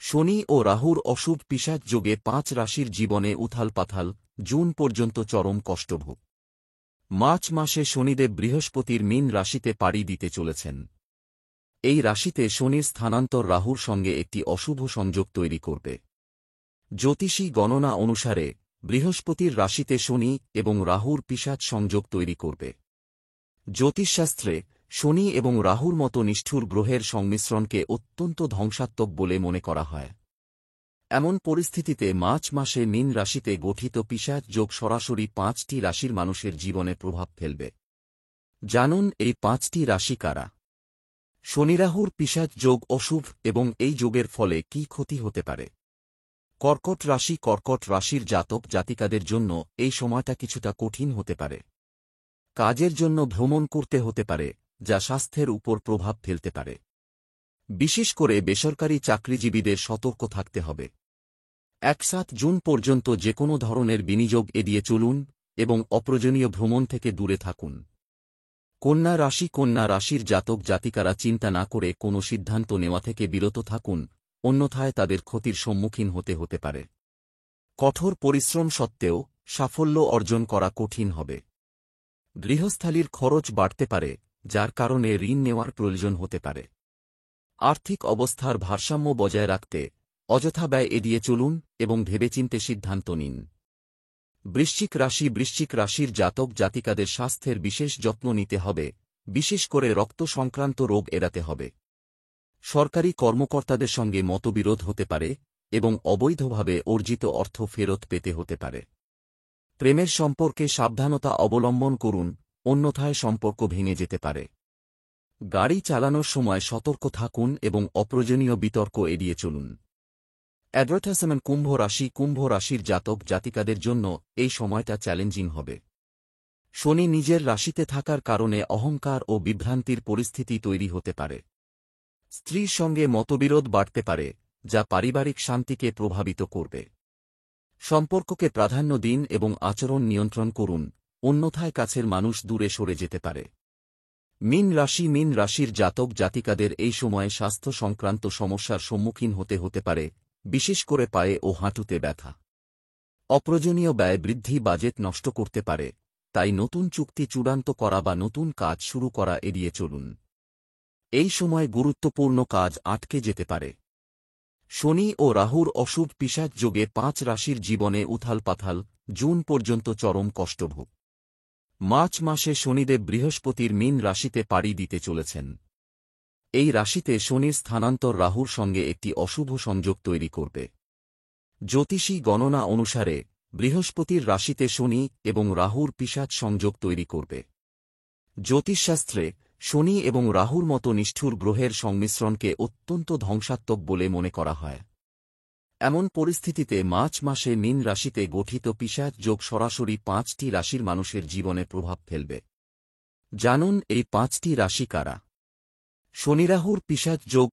শনি ও রাহুর অশুভ পিশাচ যোগে 5 রাশির জীবনে উথালপাথাল, জুন পর্যন্ত চরম কষ্টভোগ। মার্চ মাসে শনিদেব বৃহস্পতির মীন রাশিতে পাড়ি দিতে চলেছেন। এই রাশিতে শনির স্থানান্তর রাহুর সঙ্গে একটি অশুভ সংযোগ তৈরি করবে। জ্যোতিষী গণনা অনুসারে বৃহস্পতির রাশিতে শনি এবং রাহুর পিশাচ সংযোগ তৈরি করবে। জ্যোতিষশাস্ত্রে শনি এবং রাহুর মতো নিষ্ঠুর গ্রহের সংমিশ্রণকে অত্যন্ত ধ্বংসাত্মক বলে মনে করা হয়। এমন পরিস্থিতিতে মার্চ মাসে মীন রাশিতে গঠিত পিশাচ যোগ সরাসরি 5টি রাশির মানুষের জীবনে প্রভাব ফেলবে। জানুন এই 5টি রাশি কারা। শনিরাহুর পিশাচ যোগ অশুভ এবং এই যোগের ফলে কী ক্ষতি হতে পারে। কর্কট রাশি। কর্কট রাশির জাতক জাতিকাদের জন্য এই সময়টা কিছুটা কঠিন হতে পারে। কাজের জন্য ভ্রমণ করতে হতে পারে, যা স্বাস্থ্যের উপর প্রভাব ফেলতে পারে। বিশেষ করে বেসরকারি চাকরিজীবীদের সতর্ক থাকতে হবে। 1-7 জুন পর্যন্ত যেকোনো ধরনের বিনিয়োগ এড়িয়ে চলুন এবং অপ্রয়োজনীয় ভ্রমণ থেকে দূরে থাকুন। কন্যা রাশি। কন্যা রাশির জাতক জাতিকারা চিন্তা না করে কোনো সিদ্ধান্ত নেওয়া থেকে বিরত থাকুন, অন্যথায় তাদের ক্ষতির সম্মুখীন হতে পারে। কঠোর পরিশ্রম সত্ত্বেও সাফল্য অর্জন করা কঠিন হবে। গৃহস্থালির খরচ বাড়তে পারে, যার কারণে ঋণ নেওয়ার প্রয়োজন হতে পারে। আর্থিক অবস্থার ভারসাম্য বজায় রাখতে অযথা ব্যয় এড়িয়ে চলুন এবং ভেবেচিন্তে সিদ্ধান্ত নিন। বৃশ্চিক রাশি। বৃশ্চিক রাশির জাতক জাতিকাদের স্বাস্থ্যের বিশেষ যত্ন নিতে হবে, বিশেষ করে রক্ত সংক্রান্ত রোগ এড়াতে হবে। সরকারি কর্মকর্তাদের সঙ্গে মতবিরোধ হতে পারে এবং অবৈধভাবে অর্জিত অর্থ ফেরত পেতে হতে পারে। প্রেমের সম্পর্কে সাবধানতা অবলম্বন করুন, অন্যথায় সম্পর্ক ভেঙে যেতে পারে। গাড়ি চালানোর সময় সতর্ক থাকুন এবং অপ্রয়োজনীয় বিতর্ক এড়িয়ে চলুন। অ্যাডভার্টাইজমেন্ট। কুম্ভ রাশি। কুম্ভ রাশির জাতক জাতিকাদের জন্য এই সময়টা চ্যালেঞ্জিং হবে। শনি নিজের রাশিতে থাকার কারণে অহংকার ও বিভ্রান্তির পরিস্থিতি তৈরি হতে পারে। স্ত্রীর সঙ্গে মতবিরোধ বাড়তে পারে, যা পারিবারিক শান্তিকে প্রভাবিত করবে। সম্পর্ককে প্রাধান্য দিন এবং আচরণ নিয়ন্ত্রণ করুন, অন্যথায় কাছের মানুষ দূরে সরে যেতে পারে। মীন রাশি। মীন রাশির জাতক জাতিকাদের এই সময়ে স্বাস্থ্য সংক্রান্ত সমস্যার সম্মুখীন হতে পারে, বিশেষ করে পায়ে ও হাঁটুতে ব্যথা। অপ্রয়োজনীয় ব্যয় বৃদ্ধি বাজেট নষ্ট করতে পারে, তাই নতুন চুক্তি চূড়ান্ত করা বা নতুন কাজ শুরু করা এড়িয়ে চলুন। এই সময় গুরুত্বপূর্ণ কাজ আটকে যেতে পারে। শনি ও রাহুর অশুভ পিশাচ যোগে 5 রাশির জীবনে উথালপাথাল, জুন পর্যন্ত চরম কষ্টভোগ। মার্চ মাসে শনিদেব বৃহস্পতির মীন রাশিতে পাড়ি দিতে চলেছেন। এই রাশিতে শনির স্থানান্তর রাহুর সঙ্গে একটি অশুভ সংযোগ তৈরি করবে। জ্যোতিষী গণনা অনুসারে বৃহস্পতির রাশিতে শনি এবং রাহুর পিশাচ সংযোগ তৈরি করবে। জ্যোতিষশাস্ত্রে শনি এবং রাহুর মতো নিষ্ঠুর গ্রহের সংমিশ্রণকে অত্যন্ত ধ্বংসাত্মক বলে মনে করা হয়। এমন পরিস্থিতিতে মার্চ মাসে মীন রাশিতে গঠিত পিশাচ যোগ সরাসরি 5টি রাশির মানুষের জীবনে প্রভাব ফেলবে। জানুন এই 5টি রাশি কারা। শনিরাহুর পিশাচ যোগ